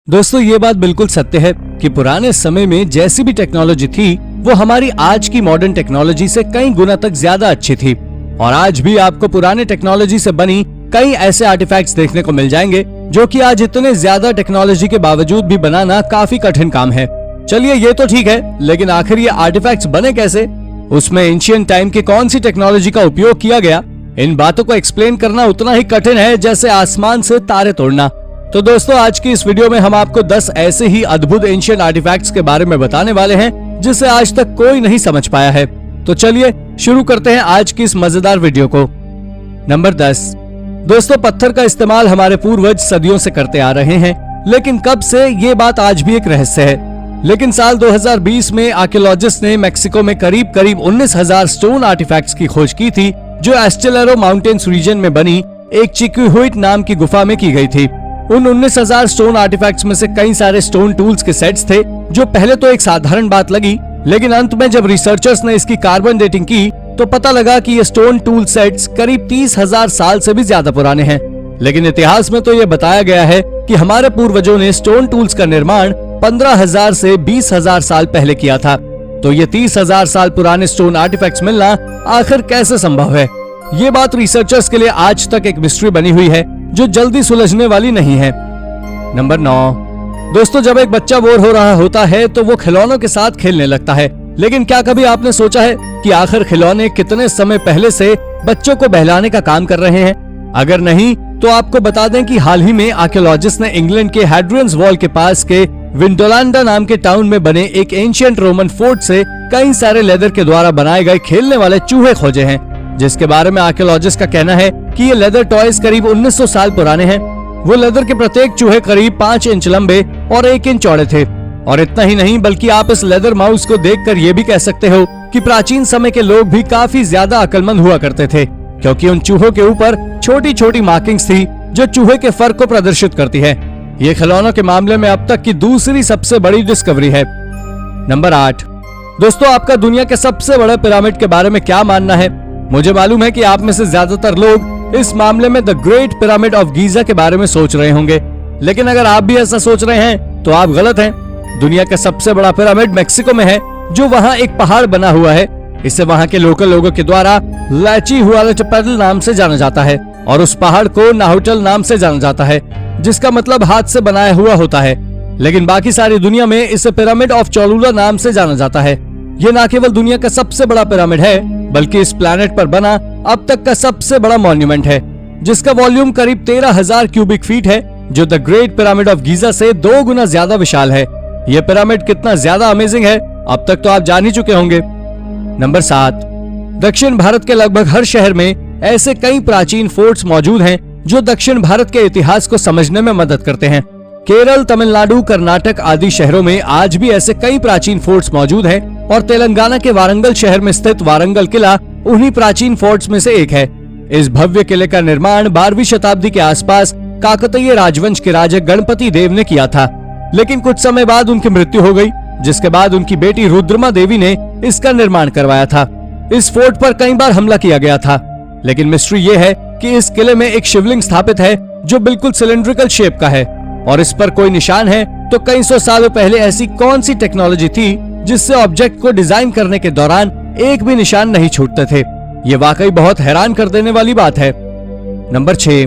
दोस्तों ये बात बिल्कुल सत्य है कि पुराने समय में जैसी भी टेक्नोलॉजी थी वो हमारी आज की मॉडर्न टेक्नोलॉजी से कई गुना तक ज्यादा अच्छी थी। और आज भी आपको पुराने टेक्नोलॉजी से बनी कई ऐसे आर्टिफैक्ट्स देखने को मिल जाएंगे जो कि आज इतने ज्यादा टेक्नोलॉजी के बावजूद भी बनाना काफी कठिन काम है। चलिए ये तो ठीक है, लेकिन आखिर ये आर्टिफैक्ट्स बने कैसे, उसमें एंशिएंट टाइम की कौन सी टेक्नोलॉजी का उपयोग किया गया, इन बातों को एक्सप्लेन करना उतना ही कठिन है जैसे आसमान से तारे तोड़ना। तो दोस्तों आज की इस वीडियो में हम आपको 10 ऐसे ही अद्भुत एंशिएंट आर्टिफैक्ट्स के बारे में बताने वाले हैं जिसे आज तक कोई नहीं समझ पाया है। तो चलिए शुरू करते हैं आज की इस मजेदार वीडियो को। नंबर 10। दोस्तों पत्थर का इस्तेमाल हमारे पूर्वज सदियों से करते आ रहे हैं, लेकिन कब से ये बात आज भी एक रहस्य है। लेकिन साल 2020 में आर्कियोलॉजिस्ट ने मेक्सिको में करीब 19,000 स्टोन आर्टिफैक्ट्स की खोज की थी जो एस्टेलेरो माउंटेन्स रीजन में बनी एक चिक्विहुइट नाम की गुफा में की गई थी। उन 19,000 स्टोन आर्टिफैक्ट्स में से कई सारे स्टोन टूल्स के सेट्स थे जो पहले तो एक साधारण बात लगी, लेकिन अंत में जब रिसर्चर्स ने इसकी कार्बन डेटिंग की तो पता लगा कि ये स्टोन टूल सेट्स करीब 30,000 साल से भी ज्यादा पुराने हैं। लेकिन इतिहास में तो ये बताया गया है कि हमारे पूर्वजों ने स्टोन टूल्स का निर्माण 15,000 से 20,000 साल पहले किया था। तो ये 30,000 साल पुराने स्टोन आर्टिफैक्ट्स मिलना आखिर कैसे संभव है, ये बात रिसर्चर्स के लिए आज तक एक मिस्ट्री बनी हुई है जो जल्दी सुलझने वाली नहीं है। नंबर 9। दोस्तों जब एक बच्चा बोर हो रहा होता है तो वो खिलौनों के साथ खेलने लगता है, लेकिन क्या कभी आपने सोचा है कि आखिर खिलौने कितने समय पहले से बच्चों को बहलाने का काम कर रहे हैं? अगर नहीं तो आपको बता दें कि हाल ही में आर्कियोलॉजिस्ट ने इंग्लैंड के हैड्रियंस वॉल के पास के विंडोलांडा नाम के टाउन में बने एक एंशिएंट रोमन फोर्ट से कई सारे लेदर के द्वारा बनाए गए खेलने वाले चूहे खोजे हैं, जिसके बारे में आर्कियोलॉजिस्ट का कहना है कि ये लेदर टॉयज करीब 1900 साल पुराने हैं। वो लेदर के प्रत्येक चूहे करीब 5 इंच लंबे और 1 इंच चौड़े थे। और इतना ही नहीं बल्कि आप इस लेदर माउस को देखकर ये भी कह सकते हो कि प्राचीन समय के लोग भी काफी ज्यादा अक्लमंद हुआ करते थे, क्योंकि उन चूहों के ऊपर छोटी छोटी मार्किंग्स थी जो चूहे के फर को प्रदर्शित करती है। ये खिलौनों के मामले में अब तक की दूसरी सबसे बड़ी डिस्कवरी है। नंबर 8। दोस्तों आपका दुनिया के सबसे बड़े पिरामिड के बारे में क्या मानना है? मुझे मालूम है कि आप में से ज्यादातर लोग इस मामले में the great pyramid of Giza के बारे में सोच रहे होंगे, लेकिन अगर आप भी ऐसा सोच रहे हैं तो आप गलत हैं। दुनिया का सबसे बड़ा पिरामिड मेक्सिको में है, जो वहाँ एक पहाड़ बना हुआ है। इसे वहाँ के लोकल लोगों के द्वारा लाचिहुआलटेपेटल नाम से जाना जाता है और उस पहाड़ को नाहुटल नाम से जाना जाता है, जिसका मतलब हाथ से बनाया हुआ होता है। लेकिन बाकी सारी दुनिया में इसे पिरामिड ऑफ चोलुला नाम से जाना जाता है। ये न केवल दुनिया का सबसे बड़ा पिरामिड है बल्कि इस प्लैनेट पर बना अब तक का सबसे बड़ा मॉन्यूमेंट है, जिसका वॉल्यूम करीब 13,000 क्यूबिक फीट है, जो the great pyramid of Giza से 2 गुना ज्यादा विशाल है। यह पिरामिड कितना ज्यादा अमेजिंग है अब तक तो आप जान ही चुके होंगे। नंबर 7। दक्षिण भारत के लगभग हर शहर में ऐसे कई प्राचीन फोर्ट्स मौजूद हैं जो दक्षिण भारत के इतिहास को समझने में मदद करते हैं। केरल, तमिलनाडु, कर्नाटक आदि शहरों में आज भी ऐसे कई प्राचीन फोर्ट्स मौजूद हैं और तेलंगाना के वारंगल शहर में स्थित वारंगल किला उन्हीं प्राचीन फोर्ट्स में से एक है। इस भव्य किले का निर्माण 12वीं शताब्दी के आसपास काकतीय राजवंश के राजा गणपति देव ने किया था, लेकिन कुछ समय बाद उनकी मृत्यु हो गई, जिसके बाद उनकी बेटी रुद्रमा देवी ने इसका निर्माण करवाया था। इस फोर्ट पर कई बार हमला किया गया था, लेकिन मिस्ट्री ये है कि इस किले में एक शिवलिंग स्थापित है जो बिल्कुल सिलेंड्रिकल शेप का है और इस पर कोई निशान है। तो कई सौ सालों पहले ऐसी कौन सी टेक्नोलॉजी थी जिससे ऑब्जेक्ट को डिजाइन करने के दौरान एक भी निशान नहीं छूटते थे? ये वाकई बहुत हैरान कर देने वाली बात है। नंबर 6।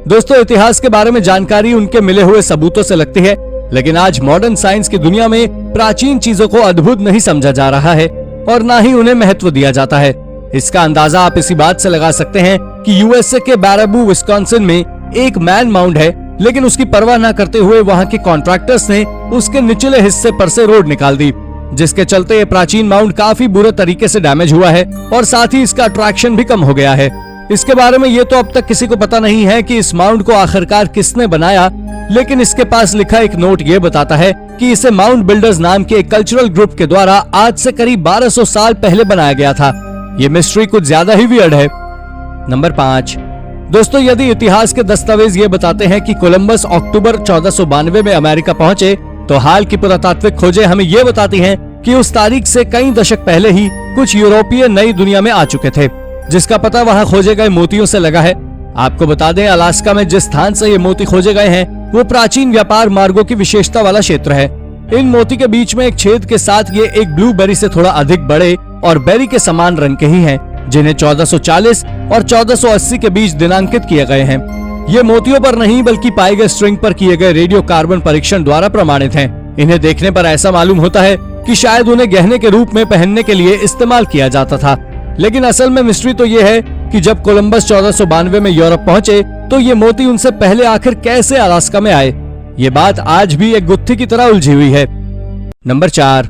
दोस्तों इतिहास के बारे में जानकारी उनके मिले हुए सबूतों से लगती है, लेकिन आज मॉडर्न साइंस की दुनिया में प्राचीन चीजों को अद्भुत नहीं समझा जा रहा है और न ही उन्हें महत्व दिया जाता है। इसका अंदाजा आप इसी बात से लगा सकते हैं कि यूएसए के बैराबू विस्कॉन्सिन में एक मैन माउंड है, लेकिन उसकी परवाह न करते हुए वहाँ के कॉन्ट्रैक्टर्स ने उसके निचले हिस्से पर से रोड निकाल दी, जिसके चलते ये प्राचीन माउंट काफी बुरे तरीके से डैमेज हुआ है और साथ ही इसका अट्रैक्शन भी कम हो गया है। इसके बारे में ये तो अब तक किसी को पता नहीं है कि इस माउंट को आखिरकार किसने बनाया, लेकिन इसके पास लिखा एक नोट ये बताता है कि इसे माउंट बिल्डर्स नाम के एक कल्चरल ग्रुप के द्वारा आज से करीब 1200 साल पहले बनाया गया था। ये मिस्ट्री कुछ ज्यादा ही वियर्ड है। नंबर 5। दोस्तों यदि इतिहास के दस्तावेज ये बताते हैं कि कोलंबस अक्टूबर 1492 में अमेरिका पहुंचे, तो हाल की पुरातात्विक खोजें हमें ये बताती हैं कि उस तारीख से कई दशक पहले ही कुछ यूरोपीय नई दुनिया में आ चुके थे, जिसका पता वहां खोजे गए मोतियों से लगा है। आपको बता दें अलास्का में जिस स्थान से ये मोती खोजे गए हैं वो प्राचीन व्यापार मार्गों की विशेषता वाला क्षेत्र है। इन मोती के बीच में एक छेद के साथ ये एक ब्लूबेरी से थोड़ा अधिक बड़े और बेरी के समान रंग के ही हैं, जिन्हें 1440 और 1480 के बीच दिनांकित किए गए हैं। ये मोतियों पर नहीं बल्कि पाए गए स्ट्रिंग पर किए गए रेडियो कार्बन परीक्षण द्वारा प्रमाणित हैं। इन्हें देखने पर ऐसा मालूम होता है कि शायद उन्हें गहने के रूप में पहनने के लिए इस्तेमाल किया जाता था। लेकिन असल में मिस्ट्री तो ये है कि जब कोलंबस 1492 में यूरोप पहुंचे तो ये मोती उनसे पहले आखिर कैसे अलास्का में आए, ये बात आज भी एक गुत्थी की तरह उलझी हुई है। नंबर 4,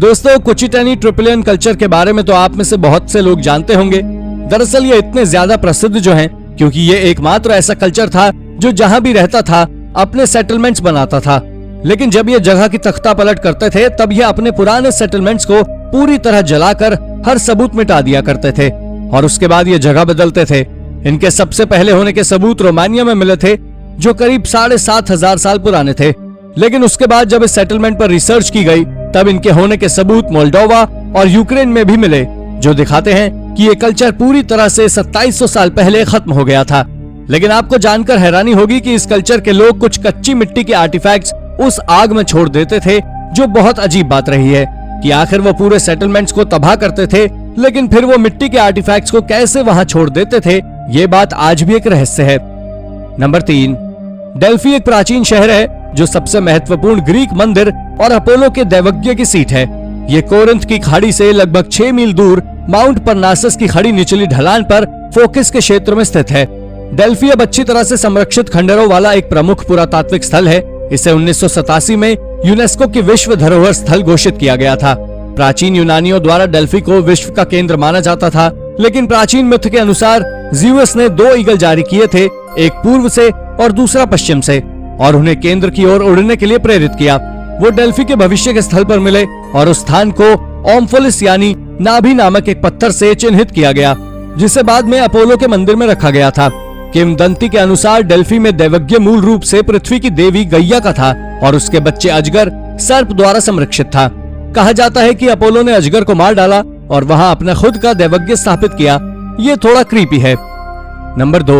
दोस्तों कुचिटनी ट्रिपलियन कल्चर के बारे में तो आप में से बहुत से लोग जानते होंगे। दरअसल ये इतने ज्यादा प्रसिद्ध जो हैं क्योंकि ये एकमात्र ऐसा कल्चर था जो जहां भी रहता था अपने सेटलमेंट्स बनाता था। लेकिन जब ये जगह की तख्ता पलट करते थे तब ये अपने पुराने सेटलमेंट्स को पूरी तरह जलाकर हर सबूत मिटा दिया करते थे और उसके बाद ये जगह बदलते थे। इनके सबसे पहले होने के सबूत रोमानिया में मिले थे जो करीब 7,500 साल पुराने थे। लेकिन उसके बाद जब इस सेटलमेंट पर रिसर्च की गई तब इनके होने के सबूत मोल्डोवा और यूक्रेन में भी मिले, जो दिखाते हैं कि ये कल्चर पूरी तरह से 2700 साल पहले खत्म हो गया था। लेकिन आपको जानकर हैरानी होगी कि इस कल्चर के लोग कुछ कच्ची मिट्टी के आर्टिफैक्ट्स उस आग में छोड़ देते थे, जो बहुत अजीब बात रही है कि आखिर वो पूरे सेटलमेंट्स को तबाह करते थे, लेकिन फिर वो मिट्टी के आर्टिफैक्ट्स को कैसे वहां छोड़ देते थे, ये बात आज भी एक रहस्य है। नंबर 3, डेल्फी एक प्राचीन शहर है जो सबसे महत्वपूर्ण ग्रीक मंदिर और अपोलो के दैवज्ञ की सीट है। ये कोरिंथ की खाड़ी से लगभग 6 मील दूर माउंट परनासस की खड़ी निचली ढलान पर फोकस के क्षेत्र में स्थित है। डेल्फी अब अच्छी तरह से संरक्षित खंडरों वाला एक प्रमुख पुरातात्विक स्थल है। इसे 1987 में यूनेस्को की विश्व धरोहर स्थल घोषित किया गया था। प्राचीन यूनानियों द्वारा डेल्फी को विश्व का केंद्र माना जाता था, लेकिन प्राचीन मिथ के अनुसार ज़्यूस ने 2 ईगल जारी किए थे, एक पूर्व से और दूसरा पश्चिम से, और उन्हें केंद्र की ओर उड़ने के लिए प्रेरित किया। वो डेल्फी के भविष्य के स्थल पर मिले और उस स्थान को ओम्फोलिस यानी नाभि नामक एक पत्थर से चिन्हित किया गया, जिसे बाद में अपोलो के मंदिर में रखा गया था। किंवदंती के अनुसार डेल्फी में दैवज्ञ मूल रूप से पृथ्वी की देवी गैया का था और उसके बच्चे अजगर सर्प द्वारा संरक्षित था। कहा जाता है कि अपोलो ने अजगर को मार डाला और वहां अपना खुद का दैवज्ञ स्थापित किया। ये थोड़ा क्रीपी है। नंबर 2,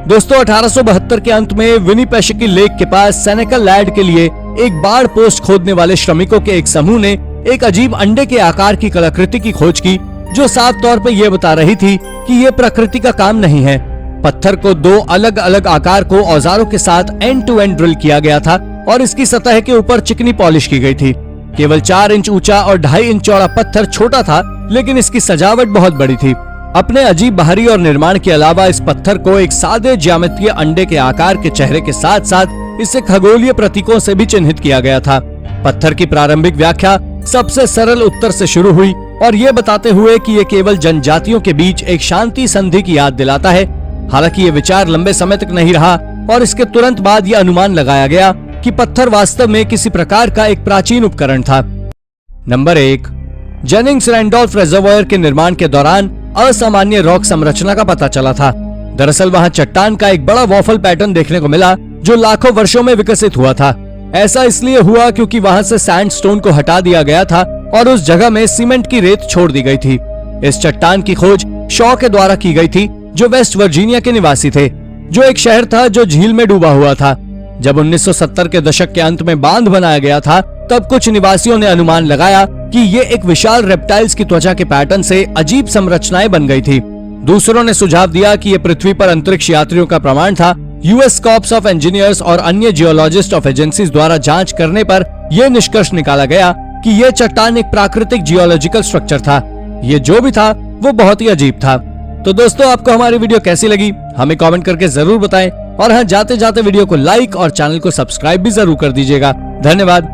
दोस्तों 1872 के अंत में विनिपेशकी लेक के पास सेनेका लैंड के लिए एक बाढ़ पोस्ट खोदने वाले श्रमिकों के एक समूह ने एक अजीब अंडे के आकार की कलाकृति की खोज की, जो साफ तौर पर यह बता रही थी कि यह प्रकृति का काम नहीं है। पत्थर को 2 अलग अलग आकार को औजारों के साथ एंड टू एंड ड्रिल किया गया था और इसकी सतह के ऊपर चिकनी पॉलिश की गई थी। केवल 4 इंच ऊंचा और 2.5 इंच चौड़ा पत्थर छोटा था, लेकिन इसकी सजावट बहुत बड़ी थी। अपने अजीब बाहरी और निर्माण के अलावा इस पत्थर को एक सादे ज्यामितीय अंडे के आकार के चेहरे के साथ साथ इसे खगोलीय प्रतीकों से भी चिन्हित किया गया था। पत्थर की प्रारंभिक व्याख्या सबसे सरल उत्तर से शुरू हुई और ये बताते हुए कि ये केवल जनजातियों के बीच एक शांति संधि की याद दिलाता है। हालांकि ये विचार लंबे समय तक नहीं रहा और इसके तुरंत बाद ये अनुमान लगाया गया कि पत्थर वास्तव में किसी प्रकार का एक प्राचीन उपकरण था। नंबर 1, जेनिंग्स रैंडोल्फ रिजर्वायर के निर्माण के दौरान असामान्य रॉक संरचना का पता चला था। दरअसल वहां चट्टान का एक बड़ा वॉफल पैटर्न देखने को मिला जो लाखों वर्षों में विकसित हुआ था। ऐसा इसलिए हुआ क्योंकि वहां से सैंडस्टोन को हटा दिया गया था और उस जगह में सीमेंट की रेत छोड़ दी गई थी। इस चट्टान की खोज शॉ के द्वारा की गई थी, जो वेस्ट वर्जीनिया के निवासी थे, जो एक शहर था जो झील में डूबा हुआ था। जब 1970 के दशक के अंत में बांध बनाया गया था, तब कुछ निवासियों ने अनुमान लगाया कि ये एक विशाल रेप्टाइल्स की त्वचा के पैटर्न से अजीब संरचनाएं बन गई थी। दूसरों ने सुझाव दिया कि ये पृथ्वी पर अंतरिक्ष यात्रियों का प्रमाण था। यूएस कॉर्प्स ऑफ इंजीनियर्स और अन्य जियोलॉजिस्ट ऑफ एजेंसीज द्वारा जांच करने पर यह निष्कर्ष निकाला गया कि यह चट्टान एक प्राकृतिक जियोलॉजिकल स्ट्रक्चर था। ये जो भी था वो बहुत ही अजीब था। तो दोस्तों, आपको हमारी वीडियो कैसी लगी हमें कमेंट करके जरूर बताएं और हाँ, जाते जाते वीडियो को लाइक और चैनल को सब्सक्राइब भी जरूर कर दीजिएगा। धन्यवाद।